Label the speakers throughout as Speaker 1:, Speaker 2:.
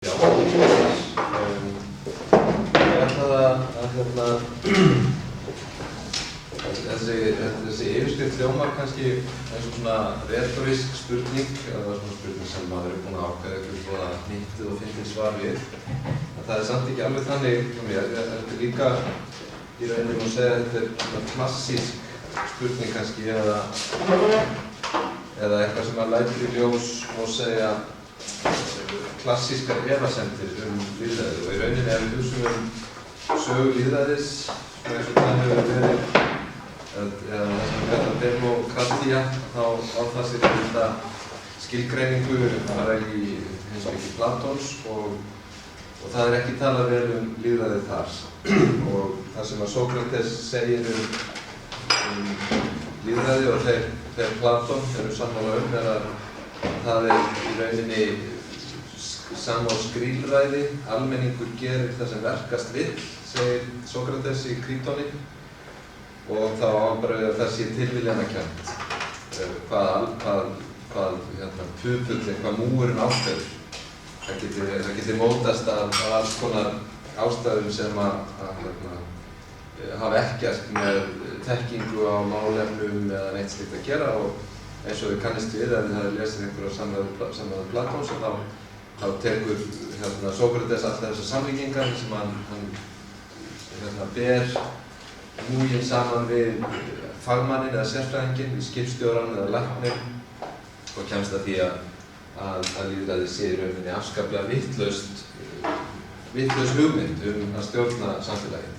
Speaker 1: Já, ég ætlaði að þessi yfirskrift hljómar kannski eins og svona retorísk spurning, eða svona spurning sem maður búinn að ákveða eitthvað svona hnýttið og fyndið svar við. En það samt ekki alveg þannig hjá mér. Þetta líka í rauninni að segja að þetta svona klassísk spurning kannski, eða eitthvað sem maður lætur í ljós og segja klassískar efasemdir lýðræði, og í rauninni ef við hugsum sögu lýðræðis eins og það hefur verið eða það sem við kallar demokratía, þá á það sér þetta skilgreiningu bara í hins vegar Platons og það ekki talað vel lýðræði þar. Og það sem að Sókrates segir lýðræði og þeir Platon eru sammála að það í rauninni samá skrílræði, almenningur gerir það sem verkast vill, segir Sókrates í Krítoni, og þá ábæður að það sé tilviljanakennt hvað pupullin, hvað múurinn ákveður. Það geti mótast af alls konar ástæðum sem hafa ekkert með þekkingu á málefnum eða neitt slíkt að gera, og eins og við kannist við að við hafum lesið einhverja samræðu Platons, og þá tekur Sókrates alltaf þessar samlíkingar sem hann ber múginn saman við fagmanninn eða sérfræðinginn, við skipstjórann eða læknir, og kemst að því að lýðræði sé í rauninni afskaplega vitlaus hugmynd að stjórna samfélagið.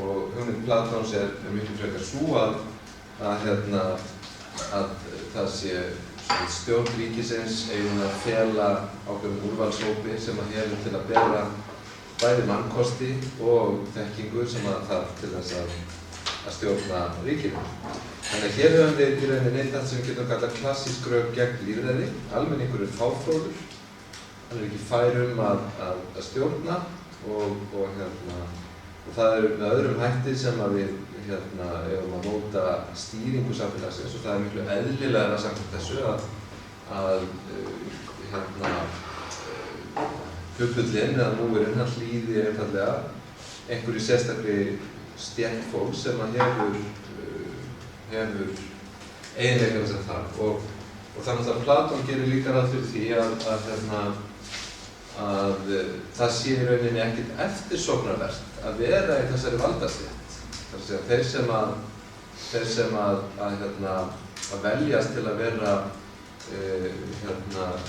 Speaker 1: Og hugmynd Platons miklu frekar sú að það sé stjórn ríkisins eigin að fela ákveðnum úrvalshópi sem hefur til að bera bæði mannkosti og þekkingu sem þarf til þess að stjórna ríkinu. Þannig að hér höfum við í rauninni það sem við getum kallað klassísk rök gegn lýðræði. Almenningur fáfróður, hann ekki fær að stjórna og það með öðrum hætti sem við eigum að móta stýringu samfélagsins, og það miklu eðlilegra samkvæmt þessu að pupullinn eða múgurinn hann hlýði einfaldlega einhverju sérstakri stétt fólks sem hefur eiginleikana sem þarf. Og þannig að Platon gerir líka ráð fyrir því að það sé í rauninni ekkert eftirsóknarvert að vera í þessari valdastétt. Þeir sem að veljast til að vera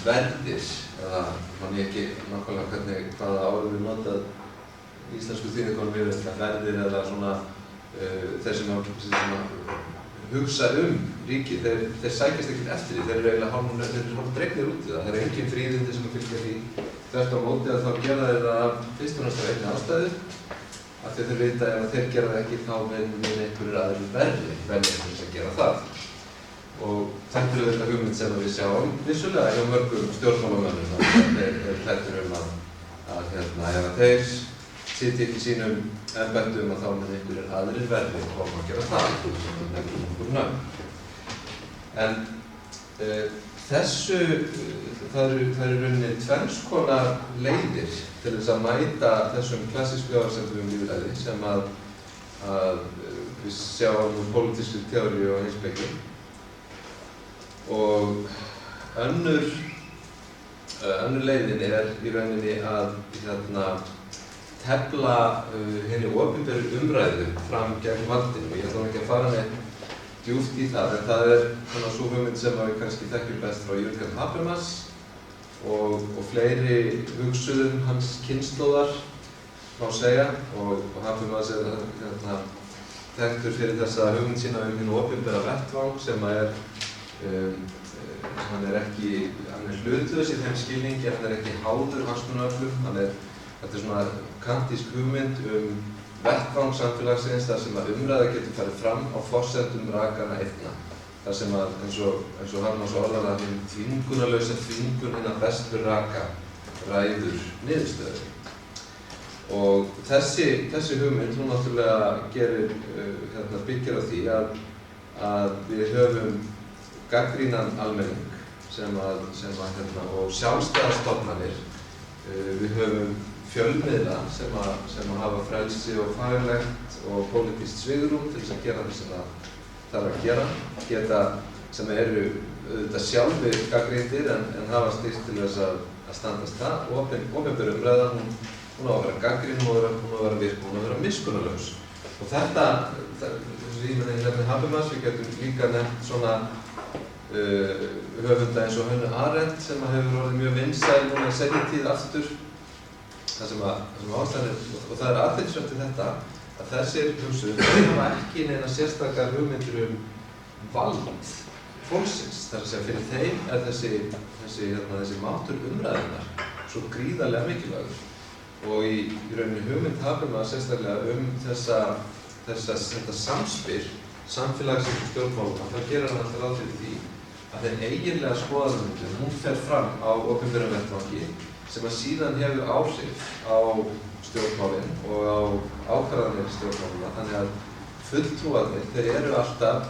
Speaker 1: verðir, eða mann ekki nákvæmlega hvaða orð við notað í íslensku þýðingunum við verðir, eða svona þeir sem hugsa ríkið, þeir sækjast ekkert eftir því, þeir eru eiginlega hálf dregnir út í það. Það eru engin fríðindi sem fylgja því, þvert á móti að þá gera þeir það fyrst og næst af einni ástæðu, af því þeir vita ef þeir gera það ekki þá mun einhverjir aðrir verri þess að gera það. Og þetta þetta hugmynd sem við sjáum vissulega hjá mörgum stjórnmálamönnum, þeir hlættir ef þeir sitja ekki í sínum embættum að þá mun einhverjir aðrir verri koma að gera það. En það eru í rauninni tvenns konar leiðir til þess að mæta þessum klassísku efasemdum lýðræði sem að við sjáum pólitískri teóríu og heimspeki. Og önnur leiðin í rauninni að tefla hinni opinberu umræðu fram gegn valdinu. Ég ætla ekki að fara með djúpt í það, en það svona sú hugmynd sem við kannski þekkjum best frá Jürgen Habermas og fleiri hugsuðum hans kynslóðar, má segja, og Habermas þekktur fyrir þessa hugmynd sína hinn opinbera vettvang sem hann er hlutlaus í þeim skilningi, hann er ekki háður hagsmunaöflum, þetta svona kantísk hugmynd vettvang samfélagsins þar sem að umræða getur farið fram á forsendum rakanna einna. Þar sem að, eins og Habermas orðar að hinn þvingunarlausa þvingun hinna bestu raka ræður niðurstöðu. Og þessi hugmynd, hún náttúrulega byggir á því að við höfum gagnrýnan almenning og sjálfstæðar stofnanir Við höfum fjölmiðla sem hafa frelsi og faglegt og pólitískt svigrúm til þess að gera það sem það þarf að geta sem eru auðvitað sjálfir gagnrýndir en hafa styrkt til þess að standast það. Opinber umræða, hún á að vera gagnrýn, hún á að vera virk, hún á að vera miskunnarlaus. Og þetta, þessu ímyndin nefni Habermas, við getum líka nefnt svona höfunda eins og Hönnu Arendt sem hefur orðið mjög vinsæl núna í seinni tíð aftur. Það sem ástæðan og það athyglisvert við þetta að þessir hugsuðir hafa ekki neina sérstakar hugmyndir vald fólksins. Það er að segja fyrir þeim þessi mátur umræðinnar svo gríðarlega mikilvægur. Og í rauninni hugmynd Habermas sérstaklega þetta samspil samfélagsins og stjórnmálana, þá gerir hann alltaf ráð fyrir því að þeim eiginlega skoðanamyndun, hún fer fram á opinberum vettvangi sem að síðan hefur áhrif á stjórnmálin og á ákvarðanir stjórnmálina. Þannig að fulltrúarnir, þeir eru alltaf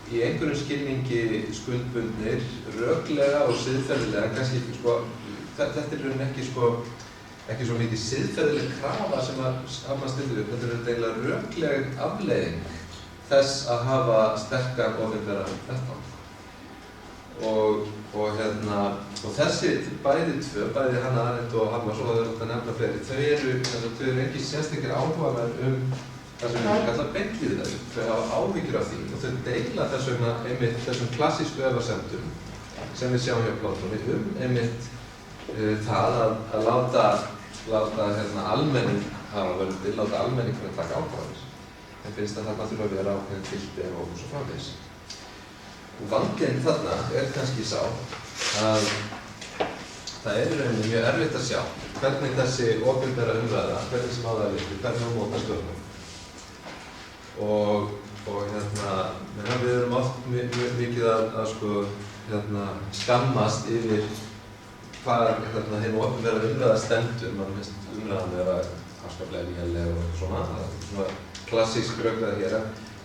Speaker 1: í einhverjum skilningi skuldbundnir, röklega og siðferðilega, kannski þetta er raunin ekki svo mikið siðferðileg krafa sem að hafa stillir upp, þetta er eiginlega rökleg afleiðing þess að hafa sterkan opinberan vettvang. Og þessi bæði tvö, bæði Hannah Arendt og Habermas, og það er að nefna fleiri, þau eru ekki sérstakir áhugamenn það sem við kalla beinlýðræði. Þau hafa áhyggjur af því og þau deila þess vegna einmitt þessum klassísku efasemdum sem við sjáum hjá Platoni einmitt það að láta almenning hafa völdin, láta almenning fyrir að taka ákvarðanir. En finnst að þarna þurfa að vera ákveðin gildi og svo framvegis. Og vandinn þarna er kannski sá að það er í rauninni mjög erfitt að sjá hvernig þessi opinbera umræða, hvernig sem á það er litið, hvernig hún mótar stjórnmál. Við erum oft mikið að skammast yfir hvað þeim opinbera umræða stendur. Man finnst umræðan vera afskaplega léleg og svona, það er svona klassísk rökræða hér.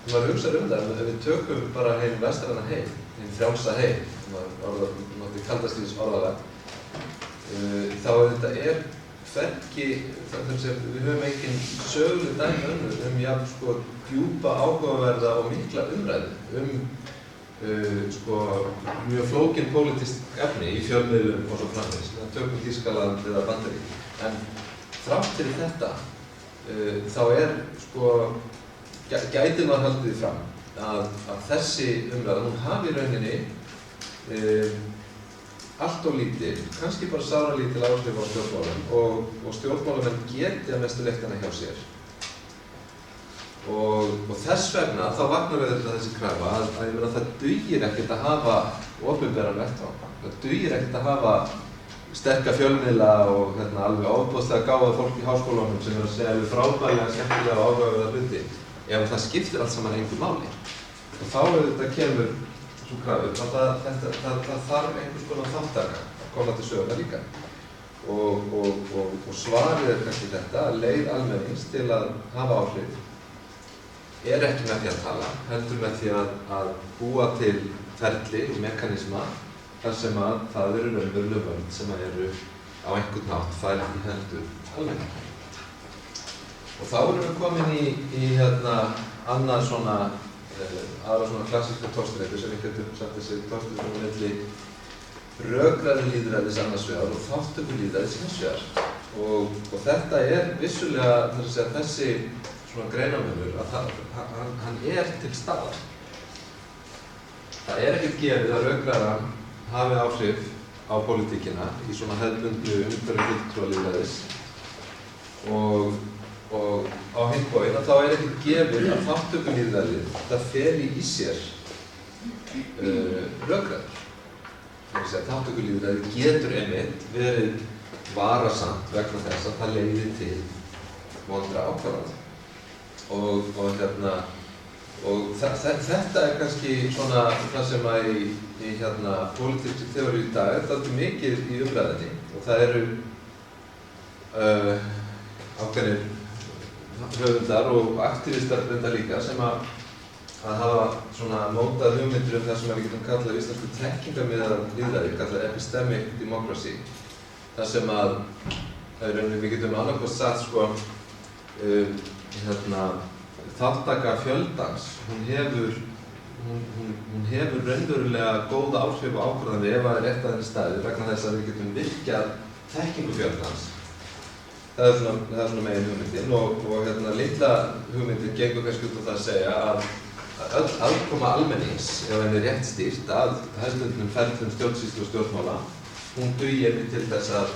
Speaker 1: Þegar maður hugsar það, ef við tökum bara heim vestræna heim, heim frjálsa heim, náttúrulega kaldastríðs orðalag, þá þetta hvergi, við höfum engin söguleg dæmi önnur jafn djúpa, áhugaverða og mikla umræðu mjög flókin pólitísk efni í fjölmiðlum og svo framvegis. Tökum Þýskaland eða Bandaríkin. En þrátt fyrir þetta, þá gæti maður haldið fram að þessi umræða, hún hafi í rauninni allt of lítil, kannski bara sáralítil áhrif á stjórnmálum og stjórnmálamenn geti að mestu leitt hana hjá sér. Og þess vegna þá vaknar við þessi krafa að það dugir ekkert að hafa opinberan vettvang. Það dugir ekkert að hafa sterka fjölmiðla og alveg ofboðslega gáða fólk í háskólanum sem að segja alveg frábærlega skemmtilega og áhugaverða hluti. Ef það skiptir allt saman engu máli. Og þá kemur svo krafið það þarf einhvers konar þáttaka að koma til söguna líka. Og svarið er kannski þetta að leið almennings til að hafa áhrif er ekki með því að tala, heldur með því að búa til ferli og mekanisma þar sem að það eru raunveruleg völd sem eru á einhvern hátt færð í hendur almenning. Og þá erum við komin í aðra svona klassísku togstreitu sem við getum sagt þessi togstreitu milli rökræðu lýðræðis annars vegar og þátttöku lýðræðis hins vegar. Og þetta er vissulega þessi svona greinarmunur að hann er til staðar. Það er ekkert gefið að rökræðan hafi áhrif á pólitíkina í svona hefðbundnu umhverfi fulltrúalýðræðis og á hinn bóginn að þá er ekkert gefið að þátttökulýðræðið það feli í sér rökræður. Þátttökulýðræðið getur einmitt verið varasamt vegna þess að það leiðir til vondra ákvarðana. Og þetta er kannski svona það sem að í pólitískri teóríu í dag er dálítið mikið í umræðinni og það eru ákveðnir höfundar og aktivistar reyndar líka sem að hafa svona mótað hugmyndir það sem við getum kallað íslensku tekkingamiðað lýðræði, kallað epistemic democracy. þar sem að við getum annarkost sagt sko, þátttaka fjöldans, hún hefur raunverulega góða áhrif á ákvarðanir ef það er rétt að henni staðið vegna þess að við getum virkjað þekkingu fjöldans. Það er svona megin hugmyndin og litla hugmyndin gengur kannski út á það að segja að öll aðkoma almennings, ef henni er rétt stýrt að hefðbundnum ferlum stjórnsýslu og stjórnmála, hún dugir til þess að,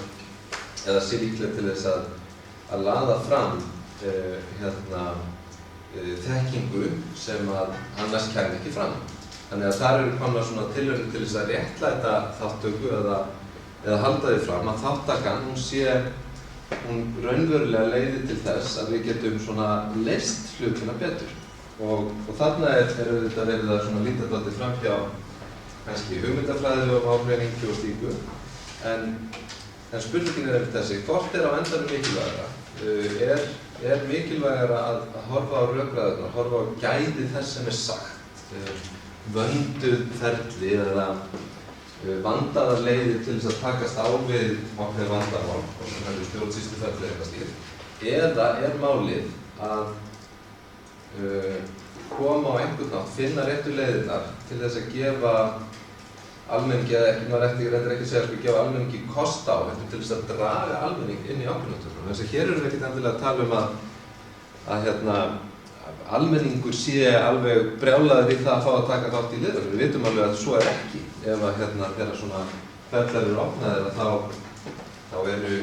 Speaker 1: eða sé líklega til þess að laða fram þekkingu sem að annars kæmi ekki fram. Þannig að þar eru komnar svona tilraunir til þess að réttlæta þátttöku eða halda því fram að þáttakan hún raunverulega leiðir til þess að við getum svona leyst hlutina betur. Og þarna er auðvitað verið að svona líta dálítið framhjá kannski hugmyndafræðilegum ágreiningi og slíku. En spurningin er þessi, hvort er á endanum mikilvægara? Er mikilvægara að horfa á rökræðurnar, horfa á gæði þess sem er sagt, vönduð ferli eða vandaðar leiðir til þess að takast á við ákveðin vandamál, og sem hefur stjórnsýsluferli eitthvað slíkt, eða er málið að koma á einhvern nátt, finna réttu leiðirnar til þess að gefa almenningi, eða maður reyndar ekki að segja að gefa almenningi kost á, til þess að draga almenning inn í ákvörðunartökuna. Þess að hér erum við ekkert endilega að tala um að almenningur sé alveg brjálaður í það að fá að taka þátt í liðverðinu. Við vitum alveg að svo er ekki. Ef að þegar svona ferlar eru opnaðir þá eru,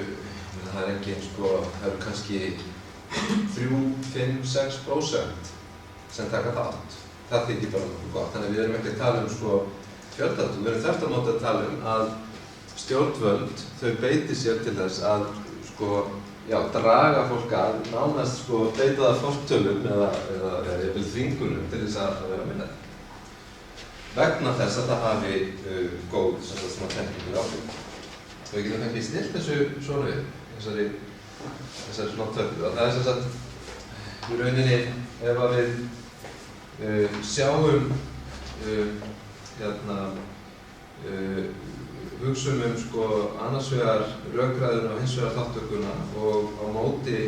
Speaker 1: það er ekki sko, það eru kannski 3, 5, 6% sem taka þátt. Það þykir bara nokkuð gott. Þannig að við erum ekki að tala um sko fjöldatum. Við erum þvert á móti að tala um að stjórnvöld, þau beiti sér til þess að sko, draga fólk að, nánast sko beita það fortölum eða jafnvel þvingunum til þess að vera minnaðir. Vegna þess að það hafi góð svona þekkingu áhrif. Og við getum ekki stillt þessu svona við, þessari svona töflu. Það er sem sagt, í rauninni, ef að við sjáum hugsum sko annars vegar rökræðuna og hins vegar þátttökuna og á móti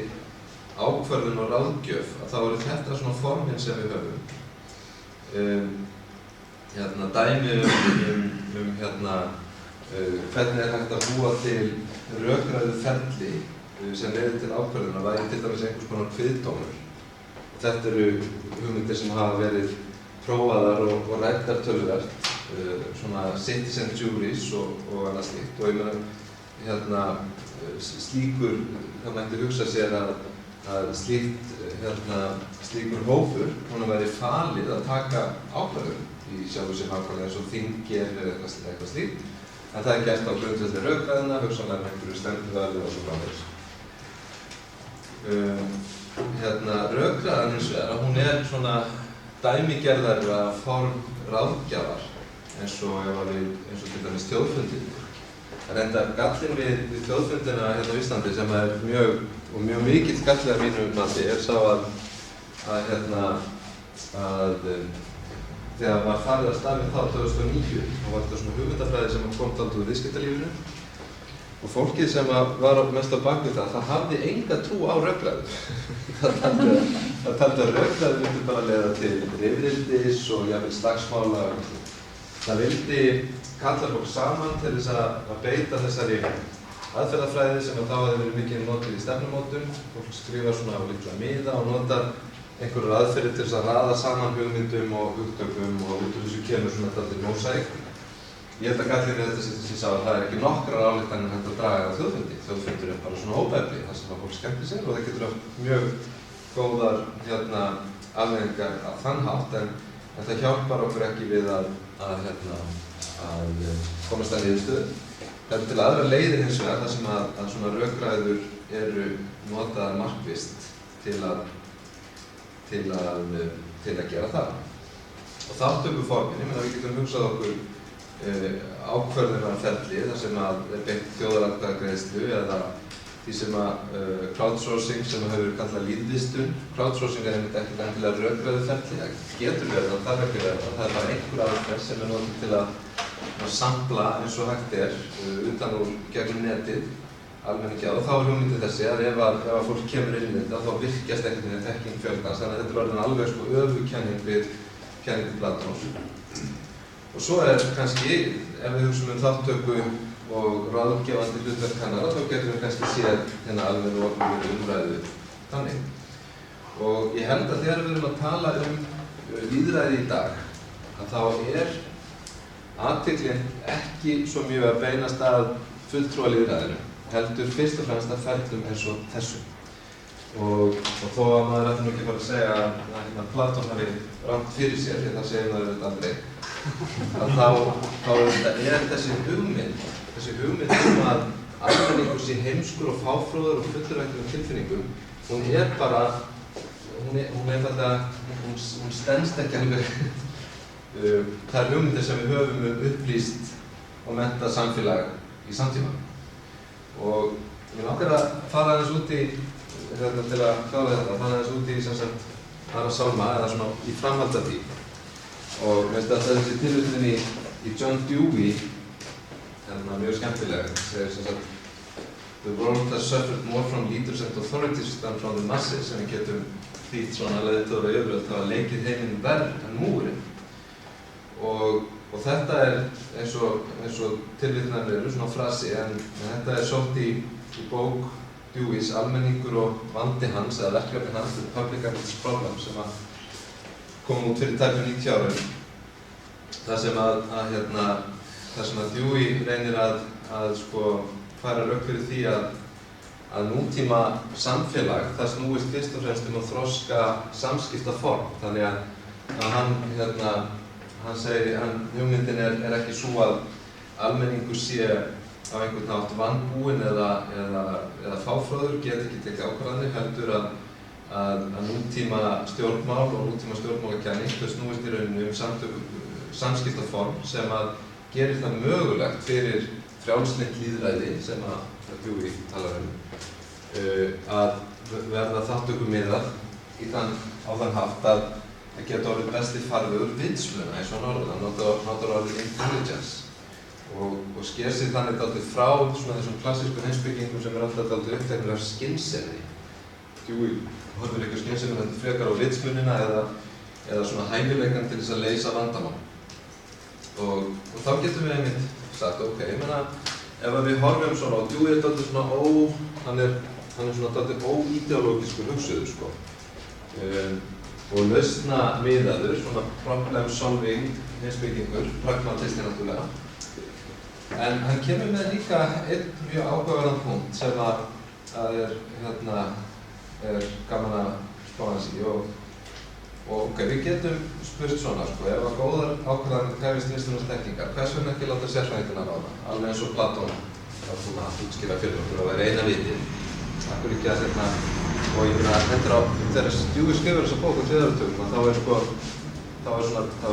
Speaker 1: ákvörðun og ráðgjöf, að þá eru þetta svona formin sem við höfum. Dæmi hvernig er hægt að búa til rökræðu ferli sem leiðir til ákvörðunar væri til dæmis einhvers konar kviðdómur. Þetta eru hugmyndir sem hafa verið prófaðar og ræddar töluvert, svona citizen juries og annað slíkt. Og ég meina, slíkur, það mætti hugsa sér að slíkur hópur, honum væri falið að taka ákvörðun í sjálfu sér nákvæmlega eins og þingi eða eitthvað slíkt. En það er gert á grundvelli rökræðna, hugsanlega með einhverju stefnuvali og svo framvegis. Rökræðan hins vegar, hún er svona dæmigerðari form ráðgjafar eins og til dæmis þjóðfundir. Það reyndar gallinn við þjóðfundina hérna á Íslandi sem er mjög mikill galli að mínu mati er sá að þegar var farið að stað við þá 2009 þá var þetta svona hugmyndafræði sem kom dálítið úr viðskiptalífinu og fólkið sem var mest á bak við það hafði enga trú á rökræðu. Það taldi að rökræðu myndi bara leiða til rifrildis og jafnvel slagsmála. Það vildi kalla fólk saman til þess að beita þessari aðferðafræði sem þá hafði verið mikið notuð í stefnumótun. Fólk skrifar svona á litla miða og notar einhverjar aðferðir til þess að raða saman hugmyndum og hugtökum og út úr þessu kemur svona dálítið mósaík. Ég held að gallinn við þetta sem ég sá að það er ekki nokkrar ályktanir hægt að draga á þjóðfundi. Þjóðfundur er bara svona óbefli þar sem fólk skemmtir sér og það getur haft mjög góðar afleiðingar á þann hátt en það hjálpar okkur ekki við að komast að niðurstöðu. Það eru til aðra leiðir hins vegar þar sem að svona rökræður eru notaðar markvisst til að gera það. Og þátttökuformin, ég meina við getum hugsað okkur ákvörðunarferli þar sem að er beint þjóðaratkvæðagreiðslu eða því sem að crowdsourcing sem hefur verið kallað lýðvistun. Crowdsourcing er einmitt ekkert endilega rökræðuferli, það getur verið, það þarf ekki verið. Það er bara einhver aðferð sem er notuð til að sampla eins og hægt er utan úr gegnum netið almenningi á. Og þá hugmyndin þessi að ef að fólk kemur inn í þetta þá virkjast einhvern veginn þekking fjöldans. Þannig að þetta orðin alveg sko öfukenning við kenningu Platons. Og svo kannski, ef við hugsum þátttöku og ráðgefandi hlutverk kennara, þá getum við kannski séð hérna almennu og opinberu umræðu þannig. Og ég held að þegar við erum að tala lýðræði í dag, að þá athyglin ekki svo mjög að beinast að fulltrúa lýðræðinu, heldur fyrst og fremst að ferlum eins og þessu. Og þó að maður ætti nú ekki að fara að segja að Platón hafi rangt fyrir sér, því það segir maður aldrei, að þá þessi hugmynd að almenningur sé heimskur og fáfróður og fullur einhverjum tilfinningum, hún stenst ekki alveg þær hugmyndir sem við höfum upplýst og menntað samfélag í samtíma. Og ég langar að fara aðeins út í, til að klára þetta, fara aðeins út í sem sagt aðra sálma, eða svona í framhald af því. Og mér finnst að þessi tilvitnun í John Dewey, mjög skemmtilega, segir sem sagt The world has suffered more from leaders and authorities than from the masses, sem við getum þýtt svona leiðtogar og yfirvöld hafa leikið heiminn verr en múrinn. Og þetta eins og tilvitnanir eru svona frasi, en þetta sótt í bók Deweys, Almenningur og vandi hans, eða verkefni hans, The Public and its Problem, sem kom út fyrir tæpum 90 árum. Það sem að Dewey reynir að sko færa rök fyrir því að nútíma samfélag, það snúist fyrst og fremst að þroska samskiptaform. Þannig að hann segir, hugmyndin ekki svo að almenningur sé á einhvern hátt vanbúinn eða fáfróður, geti ekki tekið ákvarðanir, heldur að nútíma stjórnmál og nútíma stjórnmálakenning, þau snúist í rauninni samskiptaform sem að gerir það mögulegt fyrir frjálslynt lýðræði, sem að Dewey talar að verða þátttökumiðað á þann hátt að geta orðið besti farvegur vitsmuna, eins og hann notar orðið intelligence. Og sker sig þannig dálítið frá svona þessum klassísku heimspekingum sem alltaf dálítið uppteknir af skynsemi. Dewey horfir ekki á skynsemi, heldur frekar á vitsmunina eða svona hæfileikann til þess að leysa vandamál. Og þá getum við einmitt sagt, ok, ég meina, ef við horfum svona á Dewey dálítið svona hann er svona dálítið óideológískur hugsuður, sko. Og lausnamiðaður, svona problem solving heimspekingur, pragmatisti náttúrulega. En hann kemur með líka einn mjög áhugaverðan punkt sem er gaman að spá hans í. Og ok, við getum spurt svona, sko, ef að góðar ákvarðanir krefjast listunar þekkingar, hvers vegna ekki láta sérfræðingana ráða? Alveg eins og Platón var svona að útskýra fyrir okkur og væri eina vitið. Akkur ekki að og ég meina, þegar Dewey skrifar þessa bók á 3. áratugum, þá er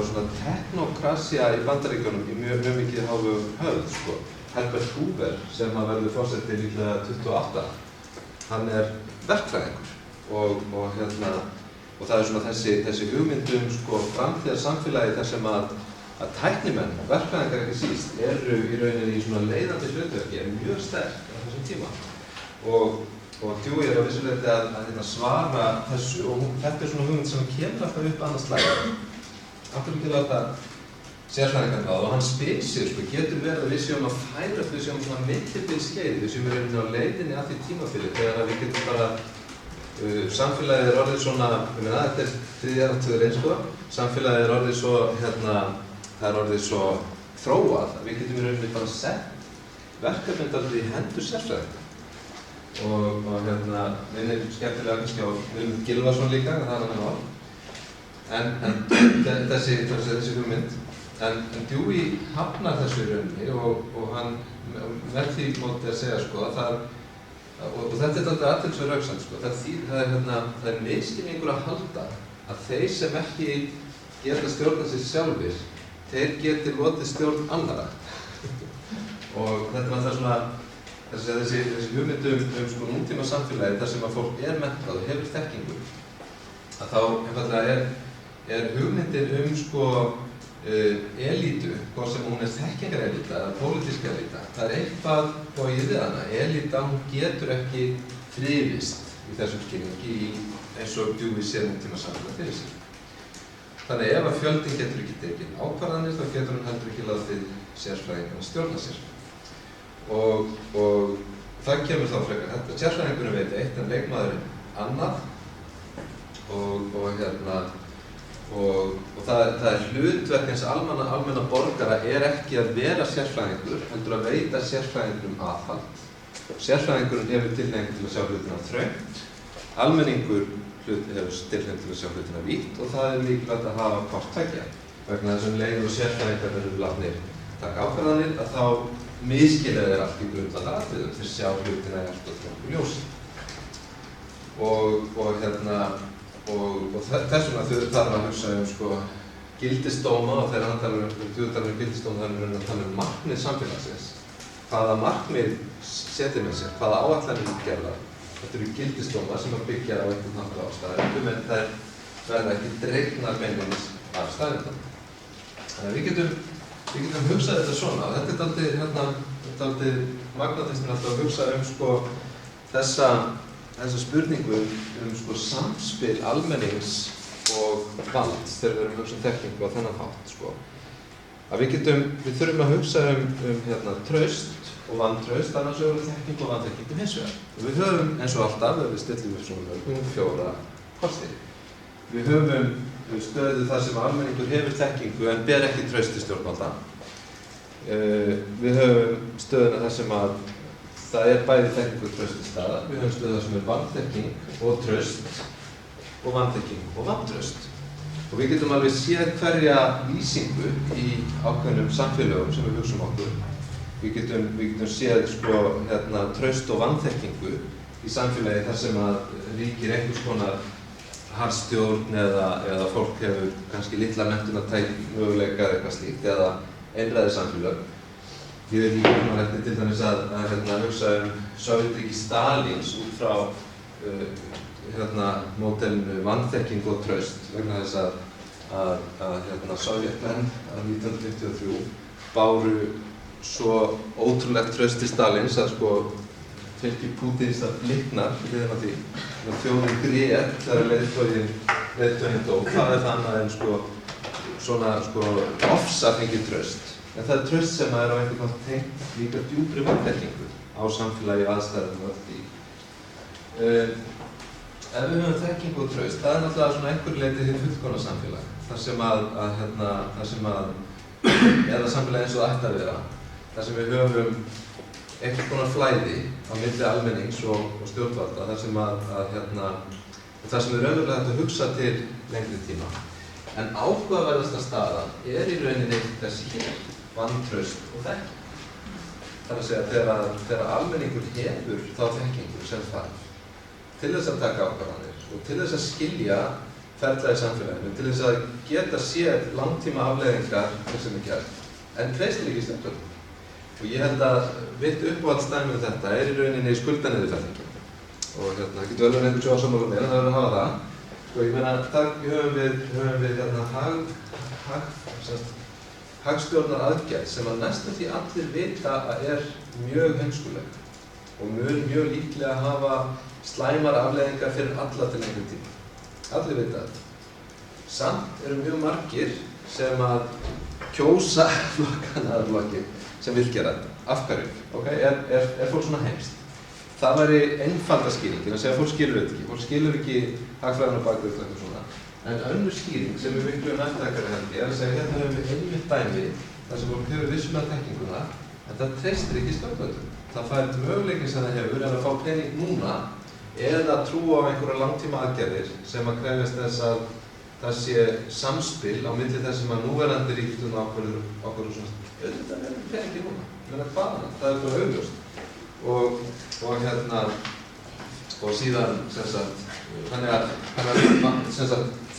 Speaker 1: svona teknokrasía í Bandaríkjunum í mjög mikið hávegum höfð, sko. Herbert Hoover, sem verður forseti líklega 28, hann er verkfræðingur og það er svona þessi hugmyndum, sko, framtíðarsamfélagi þar sem að tæknimenn, verkfræðingar ekki síst, eru í rauninni í svona leiðandi hlutverki, mjög sterk á þessum tíma. Og Dewey á vissuleyti að svara þessu, og þetta er svona hugmynd sem kemur alltaf upp annars slagið. Af hverju ekki láta sérfræðingar ráða, og hann spyr sig, sko, getur verið að við séum að færast, við séum svona millibilskeið, við séum í rauninni á leiðinni að því tímabili, þegar við getum bara samfélagið orðið svona, þetta er 3. áratugur, sko, samfélagið orðið svo, það orðið svo þróað að við getum í rauninni bara sett verkefnið dálítið í hendur sérfræðinga. Og minnir skemmtilega kannski á Vilmund Gylfason líka, það er hann orð. En þessi hugmynd. En Dewey hafnar þessu í rauninni og hann með því móti að segja, sko, og þetta er alltaf athyglisverð röksemd, sko. Það er misskilningur að halda að þeir sem ekki geta stjórna sig sjálfir, þeir geti lotið stjórn annarra. Og þetta er alltaf svona þessi hugmyndum sko nútíma samfélagi þar sem að fólk er menntað og hefur þekkingu, að þá einfaldlega er hugmyndin sko elítu, hvort sem hún þekkingarelíta eða pólitísk elíta, það eitthvað bogið við hana. Elíta, hún getur ekki þrifist í þessum skilningi eins og Dewey sér nútíma samfélag fyrir sig. Þannig ef að fjöldinn getur ekki tekið ákvarðanir, þá getur hún heldur ekki látið sérfræðingarna stjórna sér. Og það kemur þá frekar þetta. Sérfræðingurinn veit eitt en leikmaðurinn annað og það hlutverk hins almenna borgara ekki að vera sérfræðingur, heldur að veita sérfræðingurum aðhald. Sérfræðingurinn hefur tilhneigingu til að sjá hlutina þröngt, almenningur hefur tilhneigingu til að sjá hlutina vítt og það mikilvægt að hafa hvort tveggja. Vegna þessum leiðir og sérfræðingar eru látnir taka ákvarðanir að þá misskilja þeir allt í grundvallaratriðum til að sjá hlutina í allt og þröngu ljósi. Og þess vegna þarf að hugsa gildisdóma og þegar hann talar gildisdóma þannig að tala markmið samfélagsins. Hvaða markmið setja með sér, hvaða áætlanir gerðar. Þetta eru gildisdóma sem að byggja á einhvern hátt á staðreyndum en þær verða ekki dregnar beinlínis af staðreyndum. Þannig að við getum hugsað þetta svona og þetta dálítið magnatismin alltaf að hugsa þessa spurningu samspil almennings og vald þegar við erum að hugsa þekkingu á þennan hátt. Að við þurfum að hugsa traust og vantraust, annars vegar þekkingu og vanþekkingu hins vegar. Og við höfum eins og alltaf, ef við stillum upp svona mörgum, 4 kosti. Við höfum stöðu þar sem almenningur hefur þekkingu en ber ekki traust til stjórnvalda. Við höfum stöðuna þar sem að það bæði þekking og traust til staðar. Við höfum stöðu þar sem vanþekking og traust og vanþekking og vantraust. Og við getum alveg séð hverja lýsingu í ákveðnum samfélögum sem við hugsum okkur. Við getum séð traust og vanþekkingu í samfélagi þar sem að ríkir einhvers konar harðstjórn eða fólk hefur kannski litla menntunartæki möguleika eða eitthvað slíkt eða einræði samfélög. Ég er líka til dæmis að hugsa Sovétríki Stalíns út frá módelinu vanþekking og traust vegna þess að Sovétmenn á 1953 báru svo ótrúlegt traust til Stalíns að fylgi Pútíns að bliknar í hliðina á því. Þjóðin grét þegar leiðtoginn dó. Það annað en svona ofsafengið traust. En það traust sem á einhvern veginn tengt líka djúpri vanþekkingu á samfélagi aðstæðum og öll því. Ef við höfum þekkingu og traust, það náttúrulega einhver leyti hið fullkomna samfélag. Eða samfélagi eins og það ætti að vera. Þar sem við höfum einhvers konar flæði á milli almennings og stjórnvalda, þar sem er raunverulega hægt að hugsa til lengri tíma. En áhugaverðasta staðan í rauninni þessi hér, vantraust og þekking. Það að segja þegar almenningur hefur þá þekkingu sem þarf til þess að taka ákvarðanir og til þess að skilja ferla í samfélaginu, til þess að geta séð langtíma afleiðingar sem gert, en treystir ekki stjórnvöldum. Og ég held að mitt uppáhaldsdæmi um þetta í rauninni skuldaniðurfellingin. Og það getur vel einhvern svo ásammála mér, en það verður að hafa það. Ég meina, þar höfum við hagstjórnar aðgerð sem að næstum því allir vita að mjög heimskuleg og mjög líklega að hafa slæmar afleiðingar fyrir alla til einhvern tíma. Allir vita þetta. Samt eru mjög margir sem að kjósa flokkinn sem vil gera þetta. Af hverju? Er fólk svona heimst? Það væri einfalda skýringin að segja að fólk skilur þetta ekki. Fólk skilur ekki hagfræðina bakvið eitthvað svona. En önnur skýring sem við miklu nærtækari held ég að segja hérna höfum við einmitt dæmi þar sem fólk hefur vissulega þekkinguna en það treystir ekki stjórnvöldum. Það fær möguleikin sem það hefur að fá pening núna eða trú á einhverja langtíma aðgerðir sem að krefjast þess að það sé samspil á milli þess sem að núverandi ríkisstjórn ákvörður svona auðvitað er peningi núna. Hvaðan? Það bara augljóst. Og síðan þannig að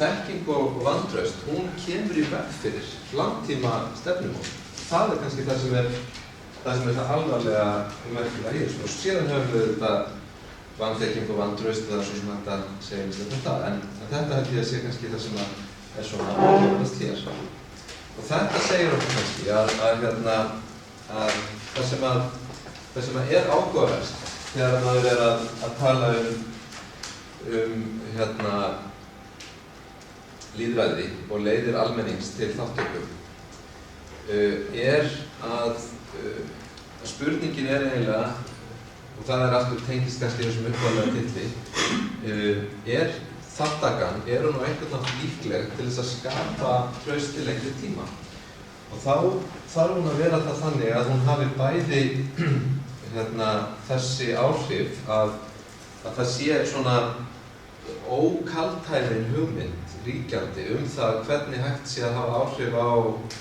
Speaker 1: þekking og vantraust, hún kemur í veg fyrir langtíma stefnumótun. Það kannski það sem það alvarlega merkilega í þessu. Og síðan höfum við þetta vanþekking og vantraust eða svo sem þetta segir þetta, en þetta held ég að sé kannski það sem svona áhugaverðast hér. Og þetta segir okkur kannski að það sem er áhugaverst þegar maður að tala lýðræði og leiðir almennings til þátttöku að spurningin eiginlega, og það aftur tengist kannski þessum uppálega titli, þátttakan, hún á einhvern veginn líkleg til þess að skapa traust til lengri tíma. Og þá þarf hún að vera það þannig að hún hafi bæði þessi áhrif að það sé svona ókaltæðin hugmynd ríkjandi það hvernig hægt sé að hafa áhrif á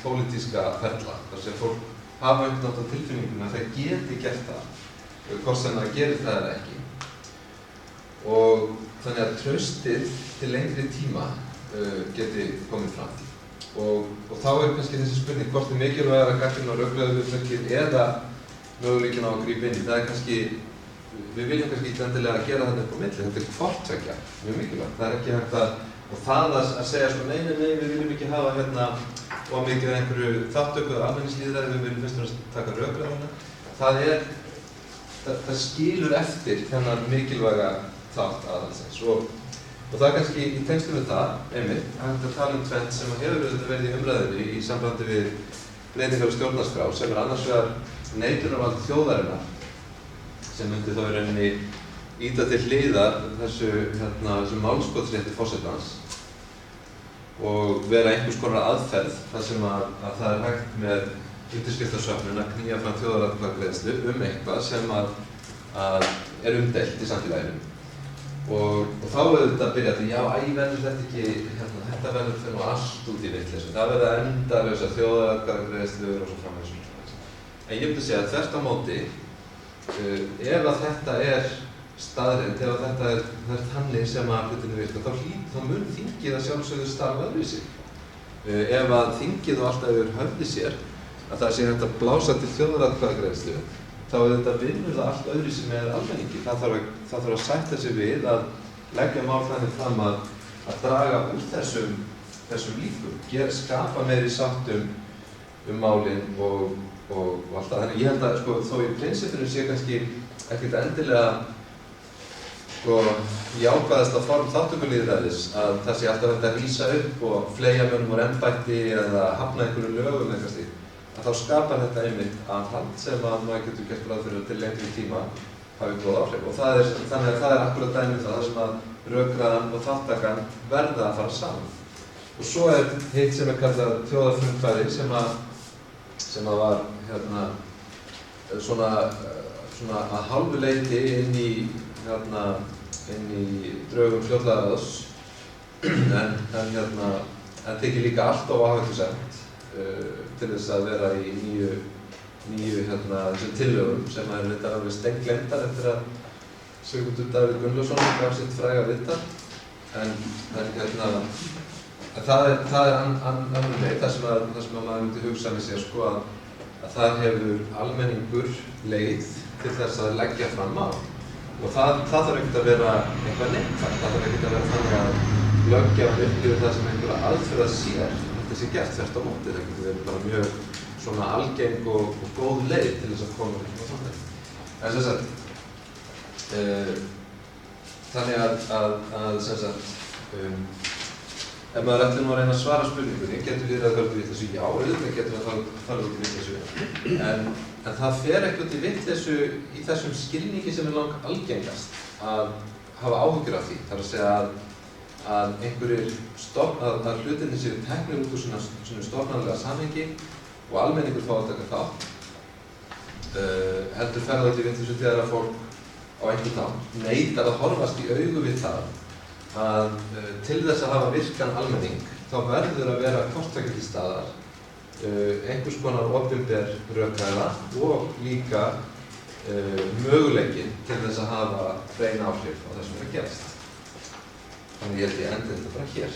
Speaker 1: pólitíska ferla. Þar sem fólk hafa einhvern veginn á tilfinninguna að það geti gert það, hvort sem það gerir það eða ekki. Og þannig að traustið til lengri tíma geti komið fram. Og þá kannski þessi spurning hvort mikilvægara að gagnrýna á rökræðuhlutverkið eða möguleikinn á að grípa inn í. Það kannski, við viljum kannski ekki endilega gera þetta upp á milli, þetta hvort tveggja, mjög mikilvægt. Það ekki hægt og það að segja sko nei, við viljum ekki hafa of mikið einhverju þátttöku eða almenningslýðræði, við viljum fyrst og fremst taka rökræðuna. Það skilur eftir þennan mikilvæga þátt aðhaldsins. Og það kannski í tengslum við það, einmitt, hægt að tala tvennt sem hefur verið í umræðinni í sambandi við breytingar á stjórnarskrá, sem annars vegar neitunarvald þjóðarinnar, sem myndi þá í rauninni ýta til hliðar þessu málskotsrétti forsetans og vera einhvers konar aðferð þar sem að það hægt með undirskriftasöfnun að knýja fram þjóðaratkvæðagreiðslu eitthvað sem að umdeilt í samfélaginu. Og þá þetta byrja verður þetta ekki, þetta verður fyrir allt út í vitleysu. Það verða endalausar þjóðaratkvæðagreiðslur og svo framvegis. En ég myndi segja að þvert á móti, ef að þetta staðreynd, ef að þetta þannig sem að hlutinu virka, þá mun þingið að sjálfsögðu starfa öðruvísi. Ef að þingið og alltaf yfir höfði sér að það sé hægt að blása til þjóðaratkvæðagreiðslu, þá þetta vinnur það allt öðruvísi með almenningi. Það þarf að sætta sig við að leggja mál þannig fram að draga úr þessum líkum, skapa meiri sátt málin og allt það. Þannig ég held að þó í prinsipinu sé kannski ekkert endilega jákvæðasta form þátttökulýðræðis að það sé alltaf hægt að rísa upp og fleygja mönnum úr embætti eða hafna einhverjum lögum eitthvað slíkt. Að þá skapar þetta einmitt aðhald sem að maður getur gert ráð fyrir til lengri tíma hafi góð áhrif. Og þannig að það akkúrat dæmi þar sem að rökræðan og þáttakan verða að fara saman. Og svo hitt sem kallað þjóðarfrumkvæði sem að var svona að hálfu leyti inn í draugum stjórnlagaráðs en þykir líka allt of áhættusamt til þess að vera í nýju þessum tillögum sem reyndar alveg steingleymdar eftir að Sigmundur Davíð Gunnlaugsson gaf sitt fræga viðtal. En það önnur leið, þar sem að maður myndi hugsa með sér að það hefur almenningur leið til þess að leggja fram mál. Og það þarf ekkert að vera eitthvað neikvætt, það þarf ekkert að vera þannig að löggjafinn upplifir það sem einhverja aðferð að sér þetta sé gert þvert á móti. Það getur verið bara mjög svona algeng og góð leið til þess að koma til það svona. En sem sagt, þannig að ef maður ætti nú að reyna að svara spurningunni, getur við að þarf vitleysu? Já, auðvitað getur við að þarf vitleysu. En það fer ekkert í vitleysu í þessum skilningi sem lang algengast að hafa áhyggjur af því. Það er að segja að að hlutirnir séu teknir út úr svona stofnanlega samhengi og almenningur fá að taka þátt. Heldur fer það til vitleysu þegar að fólk á einhvern hátt neitar að horfast í augu við það að til þess að hafa virkan almenning þá verður að vera hvort tveggja til staðar einhvers konar opinber rökræða og líka möguleikinn til þess að hafa hrein áhrif á það sem er að gerast. Þannig ég held ég endi þetta bara hér.